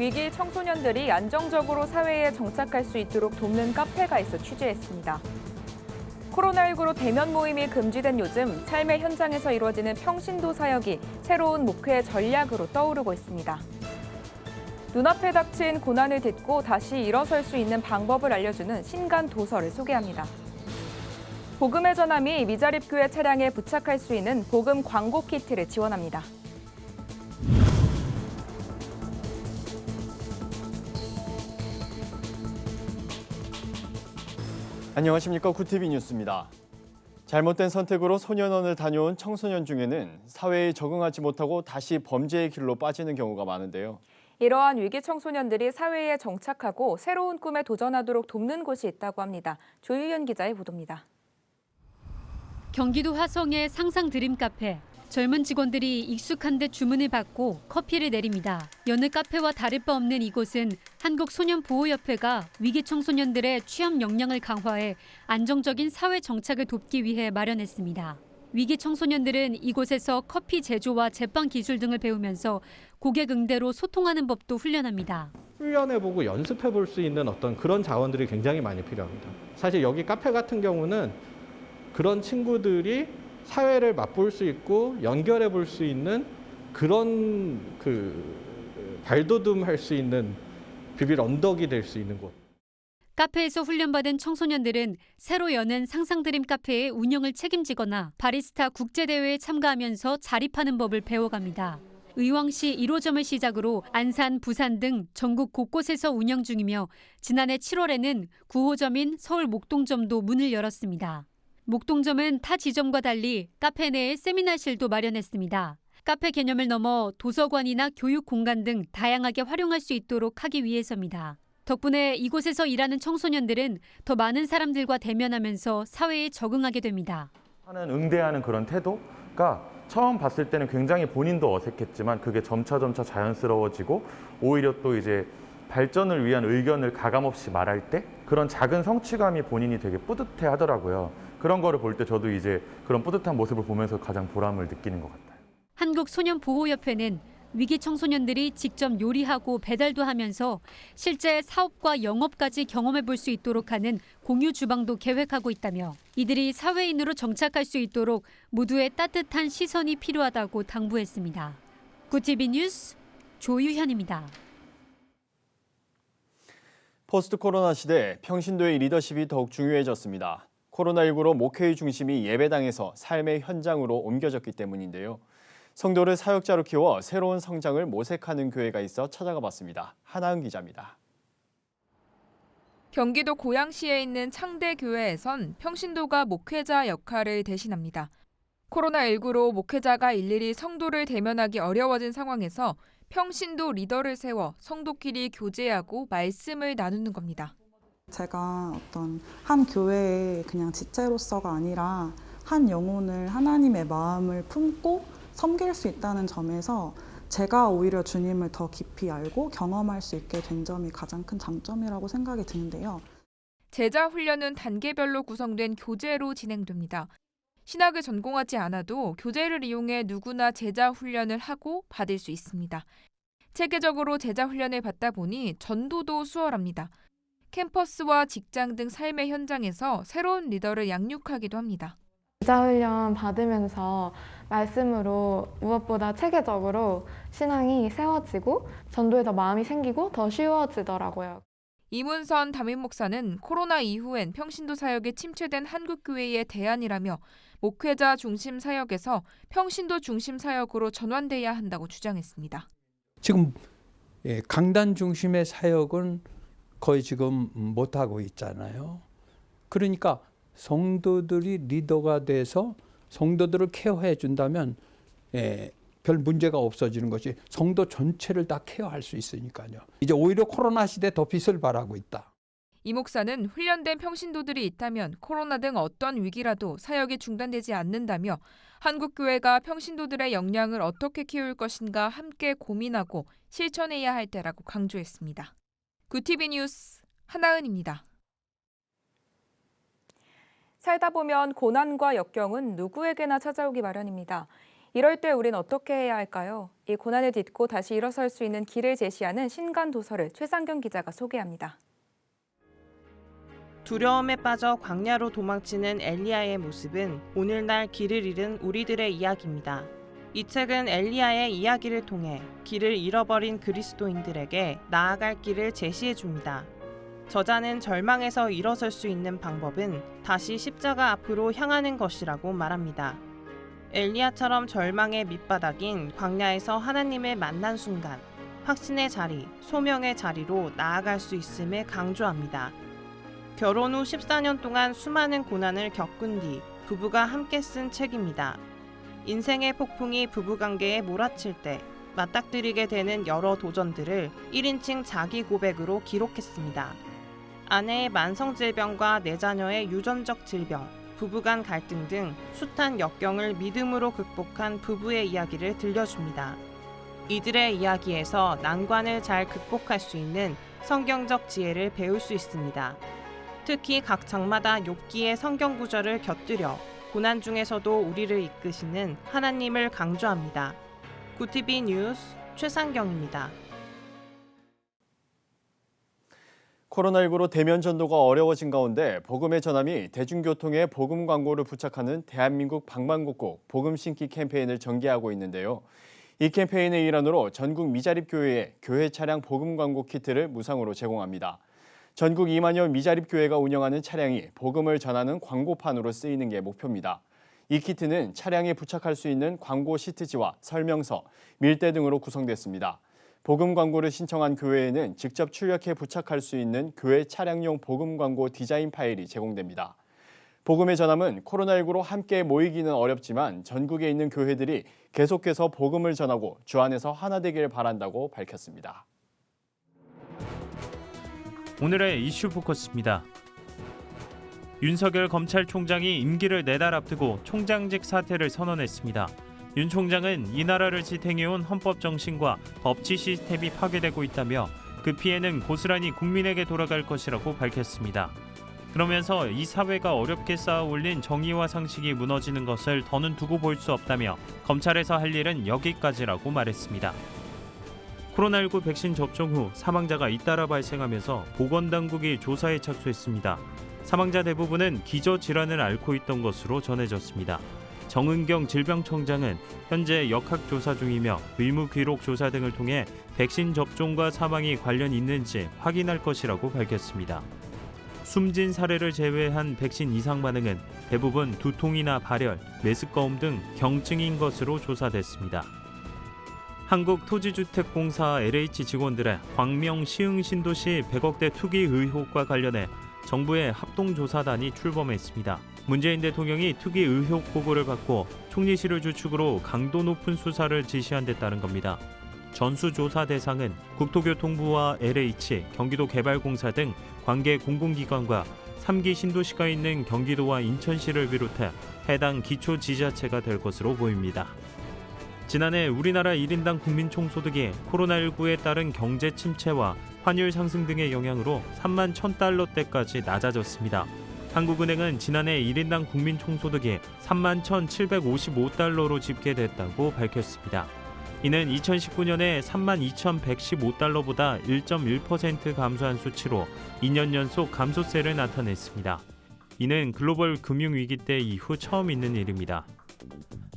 위기 청소년들이 안정적으로 사회에 정착할 수 있도록 돕는 카페가 있어 취재했습니다. 코로나19로 대면 모임이 금지된 요즘 삶의 현장에서 이루어지는 평신도 사역이 새로운 목회 전략으로 떠오르고 있습니다. 눈앞에 닥친 고난을 딛고 다시 일어설 수 있는 방법을 알려주는 신간 도서를 소개합니다. 복음의 전함이 미자립교회 차량에 부착할 수 있는 복음 광고 키트를 지원합니다. 안녕하십니까. 구티비 뉴스입니다. 잘못된 선택으로 소년원을 다녀온 청소년 중에는 사회에 적응하지 못하고 다시 범죄의 길로 빠지는 경우가 많은데요. 이러한 위기 청소년들이 사회에 정착하고 새로운 꿈에 도전하도록 돕는 곳이 있다고 합니다. 조유현 기자의 보도입니다. 경기도 화성의 상상 드림 카페. 젊은 직원들이 익숙한 듯 주문을 받고 커피를 내립니다. 여느 카페와 다를 바 없는 이곳은 한국소년보호협회가 위기 청소년들의 취업 역량을 강화해 안정적인 사회 정착을 돕기 위해 마련했습니다. 위기 청소년들은 이곳에서 커피 제조와 제빵 기술 등을 배우면서 고객 응대로 소통하는 법도 훈련합니다. 훈련해보고 연습해볼 수 있는 어떤 그런 자원들이 굉장히 많이 필요합니다. 사실 여기 카페 같은 경우는 그런 친구들이 사회를 맛볼 수 있고 연결해 볼 수 있는 그런 발돋움할 수 있는 비빌 언덕이 될 수 있는 곳. 카페에서 훈련받은 청소년들은 새로 여는 상상드림 카페의 운영을 책임지거나 바리스타 국제대회에 참가하면서 자립하는 법을 배워갑니다. 의왕시 1호점을 시작으로 안산, 부산 등 전국 곳곳에서 운영 중이며 지난해 7월에는 9호점인 서울 목동점도 문을 열었습니다. 목동점은 타 지점과 달리 카페 내에 세미나실도 마련했습니다. 카페 개념을 넘어 도서관이나 교육 공간 등 다양하게 활용할 수 있도록 하기 위해서입니다. 덕분에 이곳에서 일하는 청소년들은 더 많은 사람들과 대면하면서 사회에 적응하게 됩니다. 응대하는 그런 태도가 처음 봤을 때는 굉장히 본인도 어색했지만 그게 점차 자연스러워지고 오히려 또 이제 발전을 위한 의견을 가감없이 말할 때 그런 작은 성취감이 본인이 되게 뿌듯해 하더라고요. 그런 거를 볼 때 저도 이제 그런 뿌듯한 모습을 보면서 가장 보람을 느끼는 것 같아요. 한국소년보호협회는 위기 청소년들이 직접 요리하고 배달도 하면서 실제 사업과 영업까지 경험해 볼 수 있도록 하는 공유 주방도 계획하고 있다며 이들이 사회인으로 정착할 수 있도록 모두의 따뜻한 시선이 필요하다고 당부했습니다. 구티비 뉴스 조유현입니다. 포스트 코로나 시대 평신도의 리더십이 더욱 중요해졌습니다. 코로나19로 목회의 중심이 예배당에서 삶의 현장으로 옮겨졌기 때문인데요. 성도를 사역자로 키워 새로운 성장을 모색하는 교회가 있어 찾아가 봤습니다. 하나은 기자입니다. 경기도 고양시에 있는 창대교회에선 평신도가 목회자 역할을 대신합니다. 코로나19로 목회자가 일일이 성도를 대면하기 어려워진 상황에서 평신도 리더를 세워 성도끼리 교제하고 말씀을 나누는 겁니다. 제가 어떤 한 교회의 그냥 지체로서가 아니라 한 영혼을 하나님의 마음을 품고 섬길 수 있다는 점에서 제가 오히려 주님을 더 깊이 알고 경험할 수 있게 된 점이 가장 큰 장점이라고 생각이 드는데요. 제자 훈련은 단계별로 구성된 교재로 진행됩니다. 신학을 전공하지 않아도 교재를 이용해 누구나 제자 훈련을 하고 받을 수 있습니다. 체계적으로 제자 훈련을 받다 보니 전도도 수월합니다. 캠퍼스와 직장 등 삶의 현장에서 새로운 리더를 양육하기도 합니다. 제자 훈련 받으면서 말씀으로 무엇보다 체계적으로 신앙이 세워지고 전도에 더 마음이 생기고 더 쉬워지더라고요. 이문선 담임 목사는 코로나 이후엔 평신도 사역이 침체된 한국교회의 대안이라며 목회자 중심 사역에서 평신도 중심 사역으로 전환돼야 한다고 주장했습니다. 지금 강단 중심의 사역은 거의 지금 못하고 있잖아요. 그러니까 성도들이 리더가 돼서 성도들을 케어해 준다면 별 문제가 없어지는 것이 성도 전체를 다 케어할 수 있으니까요. 이제 오히려 코로나 시대에 더 빛을 발하고 있다. 이 목사는 훈련된 평신도들이 있다면 코로나 등 어떤 위기라도 사역이 중단되지 않는다며 한국교회가 평신도들의 역량을 어떻게 키울 것인가 함께 고민하고 실천해야 할 때라고 강조했습니다. 구티비 뉴스 하나은입니다. 살다 보면 고난과 역경은 누구에게나 찾아오기 마련입니다. 이럴 때 우린 어떻게 해야 할까요? 이 고난을 딛고 다시 일어설 수 있는 길을 제시하는 신간 도서를 최상경 기자가 소개합니다. 두려움에 빠져 광야로 도망치는 엘리야의 모습은 오늘날 길을 잃은 우리들의 이야기입니다. 이 책은 엘리야의 이야기를 통해 길을 잃어버린 그리스도인들에게 나아갈 길을 제시해 줍니다. 저자는 절망에서 일어설 수 있는 방법은 다시 십자가 앞으로 향하는 것이라고 말합니다. 엘리야처럼 절망의 밑바닥인 광야에서 하나님을 만난 순간 확신의 자리, 소명의 자리로 나아갈 수 있음을 강조합니다. 결혼 후 14년 동안 수많은 고난을 겪은 뒤 부부가 함께 쓴 책입니다. 인생의 폭풍이 부부관계에 몰아칠 때 맞닥뜨리게 되는 여러 도전들을 1인칭 자기 고백으로 기록했습니다. 아내의 만성질병과 4자녀의 유전적 질병, 부부간 갈등 등 숱한 역경을 믿음으로 극복한 부부의 이야기를 들려줍니다. 이들의 이야기에서 난관을 잘 극복할 수 있는 성경적 지혜를 배울 수 있습니다. 특히 각 장마다 욥기의 성경 구절을 곁들여 고난 중에서도 우리를 이끄시는 하나님을 강조합니다. 구티비 뉴스 최상경입니다. 코로나19로 대면 전도가 어려워진 가운데 복음의 전함이 대중교통에 복음 광고를 부착하는 대한민국 방방곡곡 복음 신기 캠페인을 전개하고 있는데요. 이 캠페인의 일환으로 전국 미자립교회에 교회 차량 복음 광고 키트를 무상으로 제공합니다. 전국 2만여 미자립교회가 운영하는 차량이 복음을 전하는 광고판으로 쓰이는 게 목표입니다. 이 키트는 차량에 부착할 수 있는 광고 시트지와 설명서, 밀대 등으로 구성됐습니다. 복음 광고를 신청한 교회에는 직접 출력해 부착할 수 있는 교회 차량용 복음 광고 디자인 파일이 제공됩니다. 복음의 전함은 코로나19로 함께 모이기는 어렵지만 전국에 있는 교회들이 계속해서 복음을 전하고 주 안에서 하나 되길 바란다고 밝혔습니다. 오늘의 이슈 포커스입니다. 윤석열 검찰총장이 임기를 4달 앞두고 총장직 사퇴를 선언했습니다. 윤 총장은 이 나라를 지탱해온 헌법 정신과 법치 시스템이 파괴되고 있다며 그 피해는 고스란히 국민에게 돌아갈 것이라고 밝혔습니다. 그러면서 이 사회가 어렵게 쌓아 올린 정의와 상식이 무너지는 것을 더는 두고 볼 수 없다며 검찰에서 할 일은 여기까지라고 말했습니다. 코로나19 백신 접종 후 사망자가 잇따라 발생하면서 보건당국이 조사에 착수했습니다. 사망자 대부분은 기저질환을 앓고 있던 것으로 전해졌습니다. 정은경 질병청장은 현재 역학조사 중이며 의무기록 조사 등을 통해 백신 접종과 사망이 관련 있는지 확인할 것이라고 밝혔습니다. 숨진 사례를 제외한 백신 이상 반응은 대부분 두통이나 발열, 메스꺼움 등 경증인 것으로 조사됐습니다. 한국토지주택공사 LH 직원들의 광명 시흥 신도시 100억대 투기 의혹과 관련해 정부의 합동조사단이 출범했습니다. 문재인 대통령이 투기 의혹 보고를 받고 총리실을 주축으로 강도 높은 수사를 지시한 데 따른 겁니다. 전수조사 대상은 국토교통부와 LH, 경기도개발공사 등 관계 공공기관과 3기 신도시가 있는 경기도와 인천시를 비롯해 해당 기초지자체가 될 것으로 보입니다. 지난해 우리나라 1인당 국민총소득이 코로나19에 따른 경제 침체와 환율 상승 등의 영향으로 3만 1,000달러대까지 낮아졌습니다. 한국은행은 지난해 1인당 국민총소득이 3만 1,755달러로 집계됐다고 밝혔습니다. 이는 2019년에 3만 2,115달러보다 1.1% 감소한 수치로 2년 연속 감소세를 나타냈습니다. 이는 글로벌 금융위기 때 이후 처음 있는 일입니다.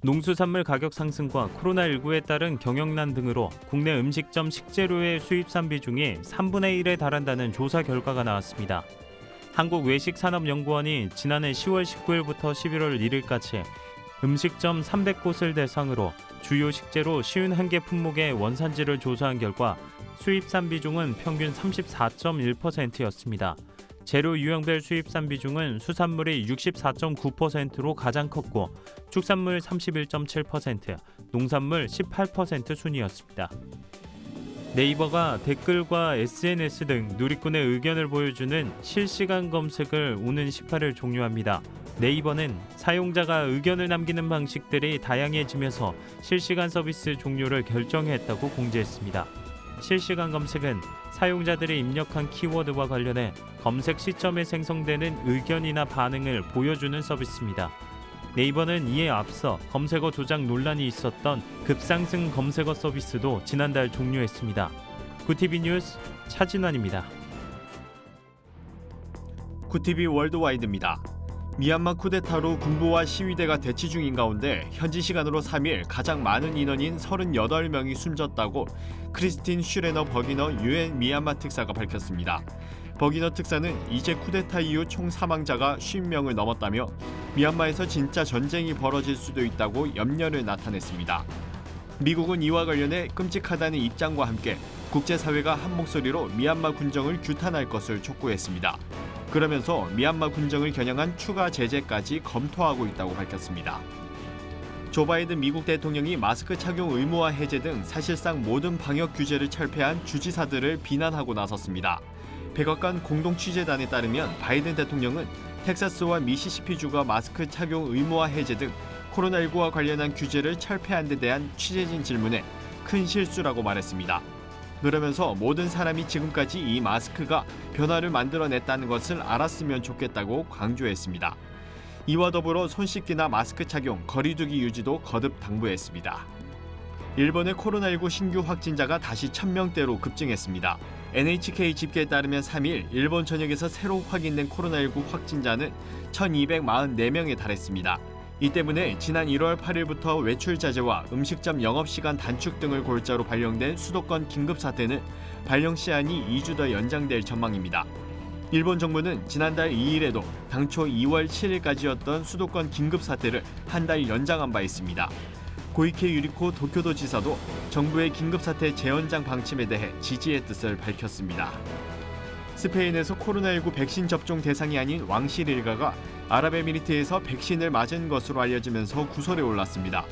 농수산물 가격 상승과 코로나19에 따른 경영난 등으로 국내 음식점 식재료의 수입산 비중이 3분의 1에 달한다는 조사 결과가 나왔습니다. 한국외식산업연구원이 지난해 10월 19일부터 11월 1일까지 음식점 300곳을 대상으로 주요 식재료 51개 품목의 원산지를 조사한 결과 수입산 비중은 평균 34.1%였습니다. 재료 유형별 수입산 비중은 수산물이 64.9%로 가장 컸고 축산물 31.7%, 농산물 18% 순이었습니다. 네이버가 댓글과 SNS 등 누리꾼의 의견을 보여주는 실시간 검색을 오는 18일 종료합니다. 네이버는 사용자가 의견을 남기는 방식들이 다양해지면서 실시간 서비스 종료를 결정했다고 공지했습니다. 실시간 검색은 사용자들이 입력한 키워드와 관련해 검색 시점에 생성되는 의견이나 반응을 보여주는 서비스입니다. 네이버는 이에 앞서 검색어 조작 논란이 있었던 급상승 검색어 서비스도 지난달 종료했습니다. 구티비 뉴스 차진환입니다. 구티비 월드와이드입니다. 미얀마 쿠데타로 군부와 시위대가 대치 중인 가운데 현지 시간으로 3일 가장 많은 인원인 38명이 숨졌다고 크리스틴 슈레너 버기너 UN 미얀마 특사가 밝혔습니다. 버기너 특사는 이제 쿠데타 이후 총 사망자가 50명을 넘었다며 미얀마에서 진짜 전쟁이 벌어질 수도 있다고 염려를 나타냈습니다. 미국은 이와 관련해 끔찍하다는 입장과 함께 국제사회가 한 목소리로 미얀마 군정을 규탄할 것을 촉구했습니다. 그러면서 미얀마 군정을 겨냥한 추가 제재까지 검토하고 있다고 밝혔습니다. 조 바이든 미국 대통령이 마스크 착용 의무화 해제 등 사실상 모든 방역 규제를 철폐한 주지사들을 비난하고 나섰습니다. 백악관 공동 취재단에 따르면 바이든 대통령은 텍사스와 미시시피주가 마스크 착용 의무화 해제 등 코로나19와 관련한 규제를 철폐한 데 대한 취재진 질문에 큰 실수라고 말했습니다. 그러면서 모든 사람이 지금까지 이 마스크가 변화를 만들어냈다는 것을 알았으면 좋겠다고 강조했습니다. 이와 더불어 손 씻기나 마스크 착용, 거리 두기 유지도 거듭 당부했습니다. 일본의 코로나19 신규 확진자가 다시 1000명대로 급증했습니다. NHK 집계에 따르면 3일 일본 전역에서 새로 확인된 코로나19 확진자는 1244명에 달했습니다. 이 때문에 지난 1월 8일부터 외출 자제와 음식점 영업시간 단축 등을 골자로 발령된 수도권 긴급사태는 발령 시한이 2주 더 연장될 전망입니다. 일본 정부는 지난달 2일에도 당초 2월 7일까지였던 수도권 긴급사태를 한 달 연장한 바 있습니다. 고이케 유리코 도쿄도 지사도 정부의 긴급사태 재연장 방침에 대해 지지의 뜻을 밝혔습니다. 스페인에서 코로나19 백신 접종 대상이 아닌 왕실 일가가 아랍에미리트에서 백신을 맞은 것으로 알려지면서 구설에 올랐습니다.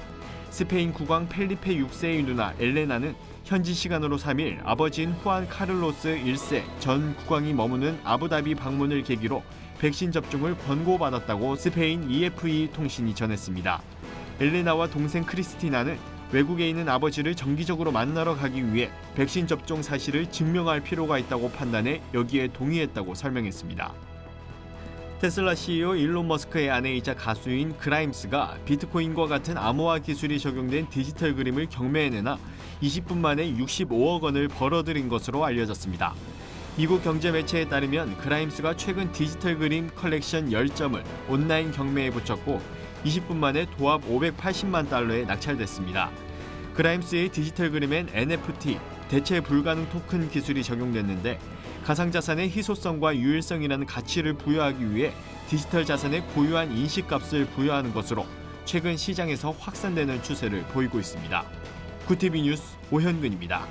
스페인 국왕 펠리페 6세의 누나 엘레나는 현지 시간으로 3일 아버지인 후안 카를로스 1세 전 국왕이 머무는 아부다비 방문을 계기로 백신 접종을 권고받았다고 스페인 EFE 통신이 전했습니다. 엘레나와 동생 크리스티나는 외국에 있는 아버지를 정기적으로 만나러 가기 위해 백신 접종 사실을 증명할 필요가 있다고 판단해 여기에 동의했다고 설명했습니다. 테슬라 CEO 일론 머스크의 아내이자 가수인 그라임스가 비트코인과 같은 암호화 기술이 적용된 디지털 그림을 경매해내나 20분 만에 65억 원을 벌어들인 것으로 알려졌습니다. 미국 경제 매체에 따르면 그라임스가 최근 디지털 그림 컬렉션 10점을 온라인 경매에 붙였고 20분 만에 도합 580만 달러에 낙찰됐습니다. 그라임스의 디지털 그림엔 NFT, 대체 불가능 토큰 기술이 적용됐는데 가상자산의 희소성과 유일성이라는 가치를 부여하기 위해 디지털 자산의 고유한 인식값을 부여하는 것으로 최근 시장에서 확산되는 추세를 보이고 있습니다. 구티비 뉴스 오현근입니다.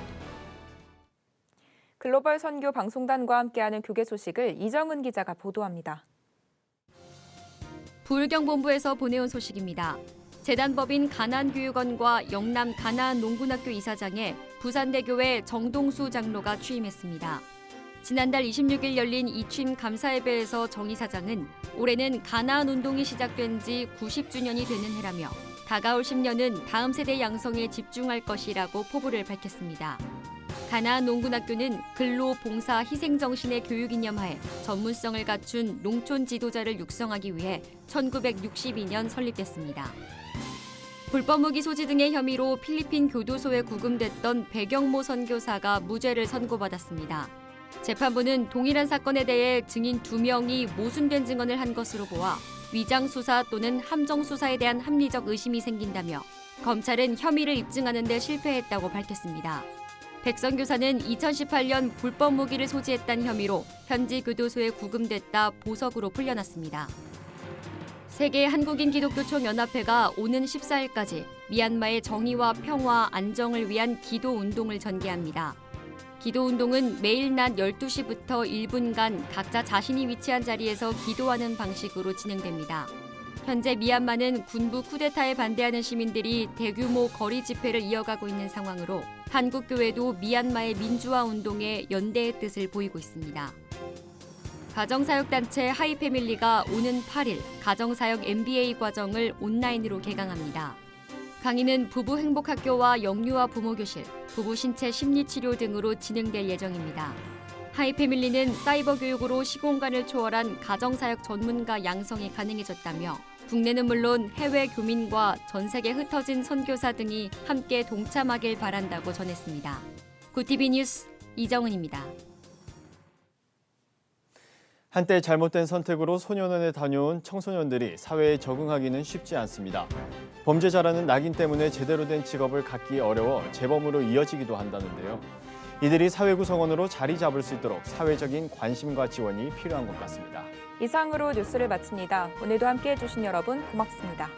글로벌 선교 방송단과 함께하는 교계 소식을 이정은 기자가 보도합니다. 부울경본부에서 보내온 소식입니다. 재단법인 가나안교육원과 영남 가나안 농군학교 이사장에 부산대교회 정동수 장로가 취임했습니다. 지난달 26일 열린 이 취임 감사예배에서 정 이사장은 올해는 가나안 운동이 시작된 지 90주년이 되는 해라며 다가올 10년은 다음 세대 양성에 집중할 것이라고 포부를 밝혔습니다. 가나안 농군학교는 근로, 봉사, 희생정신의 교육이념하에 전문성을 갖춘 농촌 지도자를 육성하기 위해 1962년 설립됐습니다. 불법 무기 소지 등의 혐의로 필리핀 교도소에 구금됐던 배경모 선교사가 무죄를 선고받았습니다. 재판부는 동일한 사건에 대해 증인 2명이 모순된 증언을 한 것으로 보아 위장수사 또는 함정수사에 대한 합리적 의심이 생긴다며 검찰은 혐의를 입증하는 데 실패했다고 밝혔습니다. 백 선교사는 2018년 불법 무기를 소지했다는 혐의로 현지 교도소에 구금됐다 보석으로 풀려났습니다. 세계 한국인 기독교총연합회가 오는 14일까지 미얀마의 정의와 평화, 안정을 위한 기도운동을 전개합니다. 기도운동은 매일 낮 12시부터 1분간 각자 자신이 위치한 자리에서 기도하는 방식으로 진행됩니다. 현재 미얀마는 군부 쿠데타에 반대하는 시민들이 대규모 거리 집회를 이어가고 있는 상황으로 한국교회도 미얀마의 민주화 운동에 연대의 뜻을 보이고 있습니다. 가정사역단체 하이패밀리가 오는 8일 가정사역 MBA 과정을 온라인으로 개강합니다. 강의는 부부 행복학교와 영유아 부모교실, 부부 신체 심리치료 등으로 진행될 예정입니다. 하이패밀리는 사이버 교육으로 시공간을 초월한 가정사역 전문가 양성이 가능해졌다며 국내는 물론 해외 교민과 전 세계 흩어진 선교사 등이 함께 동참하길 바란다고 전했습니다. 구티비 뉴스 이정은입니다. 한때 잘못된 선택으로 소년원에 다녀온 청소년들이 사회에 적응하기는 쉽지 않습니다. 범죄자라는 낙인 때문에 제대로 된 직업을 갖기 어려워 재범으로 이어지기도 한다는데요. 이들이 사회 구성원으로 자리 잡을 수 있도록 사회적인 관심과 지원이 필요한 것 같습니다. 이상으로 뉴스를 마칩니다. 오늘도 함께해 주신 여러분 고맙습니다.